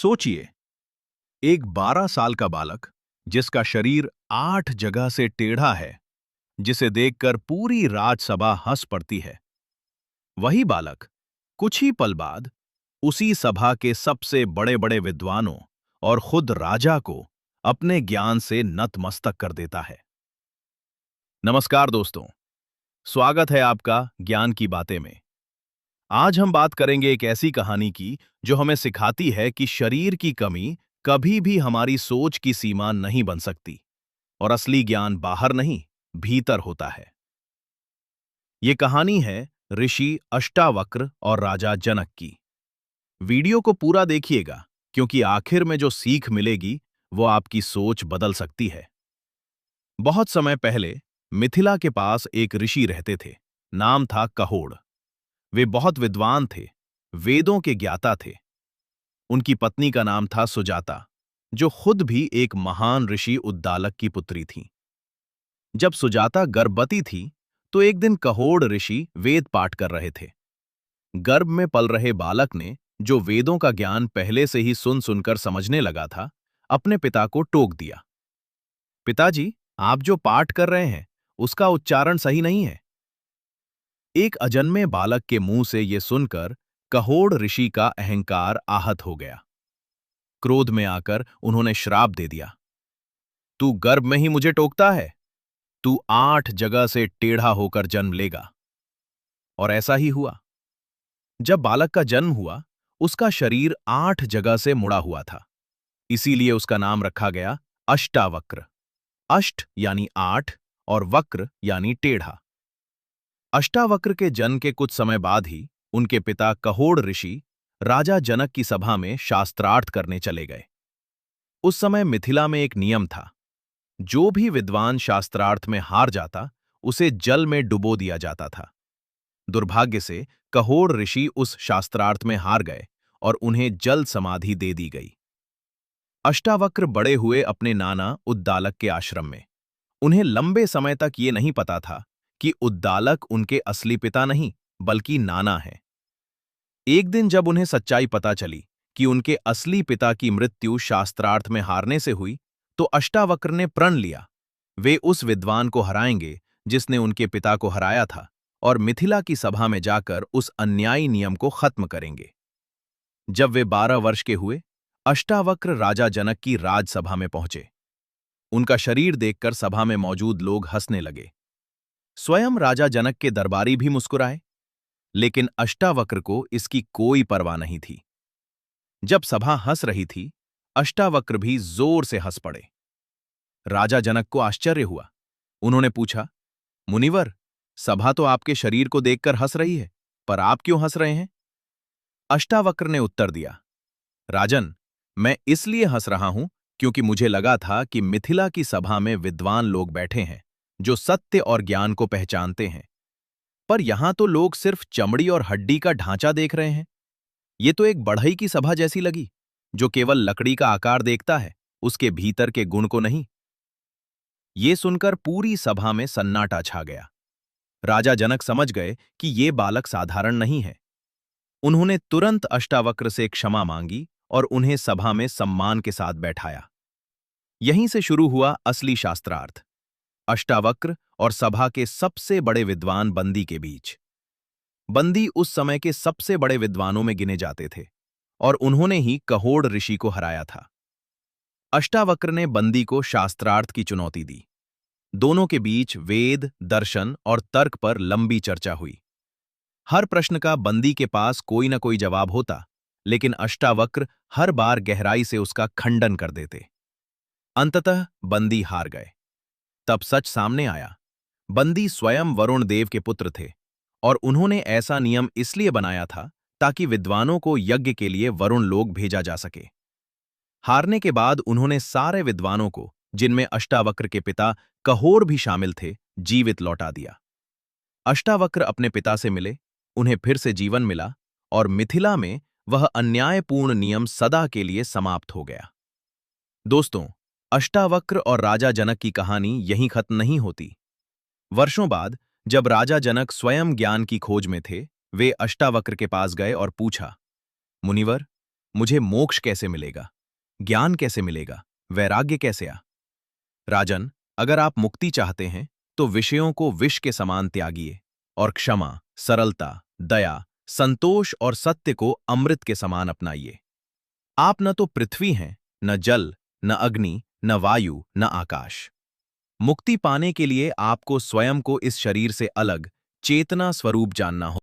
सोचिए, एक 12 साल का बालक जिसका शरीर 8 जगह से टेढ़ा है, जिसे देखकर पूरी राजसभा हंस पड़ती है। वही बालक कुछ ही पल बाद उसी सभा के सबसे बड़े-बड़े विद्वानों और खुद राजा को अपने ज्ञान से नतमस्तक कर देता है। नमस्कार दोस्तों, स्वागत है आपका ज्ञान की बातें में। आज हम बात करेंगे एक ऐसी कहानी की जो हमें सिखाती है कि शरीर की कमी कभी भी हमारी सोच की सीमा नहीं बन सकती और असली ज्ञान बाहर नहीं, भीतर होता है। ये कहानी है ऋषि अष्टावक्र और राजा जनक की। वीडियो को पूरा देखिएगा, क्योंकि आखिर में जो सीख मिलेगी वो आपकी सोच बदल सकती है। बहुत समय पहले मिथिला के पास एक ऋषि रहते थे। नाम था कहोड़। वे बहुत विद्वान थे, वेदों के ज्ञाता थे। उनकी पत्नी का नाम था सुजाता, जो खुद भी एक महान ऋषि उद्दालक की पुत्री थी। जब सुजाता गर्भवती थी, तो एक दिन कहोड़ ऋषि वेद पाठ कर रहे थे। गर्भ में पल रहे बालक ने, जो वेदों का ज्ञान पहले से ही सुन सुनकर समझने लगा था, अपने पिता को टोक दिया। पिताजी, आप जो पाठ कर रहे हैं, उसका उच्चारण सही नहीं है। एक अजन्मे बालक के मुंह से यह सुनकर कहोड़ ऋषि का अहंकार आहत हो गया। क्रोध में आकर उन्होंने श्राप दे दिया, तू गर्भ में ही मुझे टोकता है, तू 8 जगह से टेढ़ा होकर जन्म लेगा। और ऐसा ही हुआ। जब बालक का जन्म हुआ, उसका शरीर 8 जगह से मुड़ा हुआ था। इसीलिए उसका नाम रखा गया अष्टावक्र। अष्ट यानी 8 और वक्र यानी टेढ़ा। अष्टावक्र के जन्म के कुछ समय बाद ही उनके पिता कहोड़ ऋषि राजा जनक की सभा में शास्त्रार्थ करने चले गए। उस समय मिथिला में एक नियम था, जो भी विद्वान शास्त्रार्थ में हार जाता, उसे जल में डुबो दिया जाता था। दुर्भाग्य से कहोड़ ऋषि उस शास्त्रार्थ में हार गए और उन्हें जल समाधि दे दी गई। अष्टावक्र बड़े हुए अपने नाना उद्दालक के आश्रम में। उन्हें लंबे समय तक ये नहीं पता था कि उद्दालक उनके असली पिता नहीं, बल्कि नाना है। एक दिन जब उन्हें सच्चाई पता चली कि उनके असली पिता की मृत्यु शास्त्रार्थ में हारने से हुई, तो अष्टावक्र ने प्रण लिया, वे उस विद्वान को हराएंगे जिसने उनके पिता को हराया था, और मिथिला की सभा में जाकर उस अन्यायी नियम को खत्म करेंगे। जब वे 12 वर्ष के हुए, अष्टावक्र राजा जनक की राजसभा में पहुंचे। उनका शरीर देखकर सभा में मौजूद लोग हंसने लगे। स्वयं राजा जनक के दरबारी भी मुस्कुराए, लेकिन अष्टावक्र को इसकी कोई परवाह नहीं थी। जब सभा हंस रही थी, अष्टावक्र भी जोर से हंस पड़े। राजा जनक को आश्चर्य हुआ। उन्होंने पूछा, मुनिवर, सभा तो आपके शरीर को देखकर हंस रही है, पर आप क्यों हंस रहे हैं? अष्टावक्र ने उत्तर दिया, राजन, मैं इसलिए हंस रहा हूं क्योंकि मुझे लगा था कि मिथिला की सभा में विद्वान लोग बैठे हैं, जो सत्य और ज्ञान को पहचानते हैं। पर यहां तो लोग सिर्फ चमड़ी और हड्डी का ढांचा देख रहे हैं। ये तो एक बढ़ई की सभा जैसी लगी, जो केवल लकड़ी का आकार देखता है, उसके भीतर के गुण को नहीं। ये सुनकर पूरी सभा में सन्नाटा छा गया। राजा जनक समझ गए कि ये बालक साधारण नहीं है। उन्होंने तुरंत अष्टावक्र से क्षमा मांगी और उन्हें सभा में सम्मान के साथ बैठाया। यहीं से शुरू हुआ असली शास्त्रार्थ, अष्टावक्र और सभा के सबसे बड़े विद्वान बंदी के बीच। बंदी उस समय के सबसे बड़े विद्वानों में गिने जाते थे, और उन्होंने ही कहोड़ ऋषि को हराया था। अष्टावक्र ने बंदी को शास्त्रार्थ की चुनौती दी। दोनों के बीच वेद, दर्शन और तर्क पर लंबी चर्चा हुई। हर प्रश्न का बंदी के पास कोई न कोई जवाब होता, लेकिन अष्टावक्र हर बार गहराई से उसका खंडन कर देते। अंततः बंदी हार गए। तब सच सामने आया। बंदी स्वयं वरुण देव के पुत्र थे, और उन्होंने ऐसा नियम इसलिए बनाया था ताकि विद्वानों को यज्ञ के लिए वरुण लोक भेजा जा सके। हारने के बाद उन्होंने सारे विद्वानों को, जिनमें अष्टावक्र के पिता कहोड़ भी शामिल थे, जीवित लौटा दिया। अष्टावक्र अपने पिता से मिले, उन्हें फिर से जीवन मिला, और मिथिला में वह अन्यायपूर्ण नियम सदा के लिए समाप्त हो गया। दोस्तों, अष्टावक्र और राजा जनक की कहानी यहीं खत्म नहीं होती। वर्षों बाद, जब राजा जनक स्वयं ज्ञान की खोज में थे, वे अष्टावक्र के पास गए और पूछा, मुनिवर, मुझे मोक्ष कैसे मिलेगा, ज्ञान कैसे मिलेगा, वैराग्य कैसे आ। राजन, अगर आप मुक्ति चाहते हैं तो विषयों को विष के समान त्यागिए और क्षमा, सरलता, दया, संतोष और सत्य को अमृत के समान अपनाइए। आप न तो पृथ्वी हैं, न जल, न अग्नि, न वायु, न आकाश। मुक्ति पाने के लिए आपको स्वयं को इस शरीर से अलग चेतना स्वरूप जानना हो।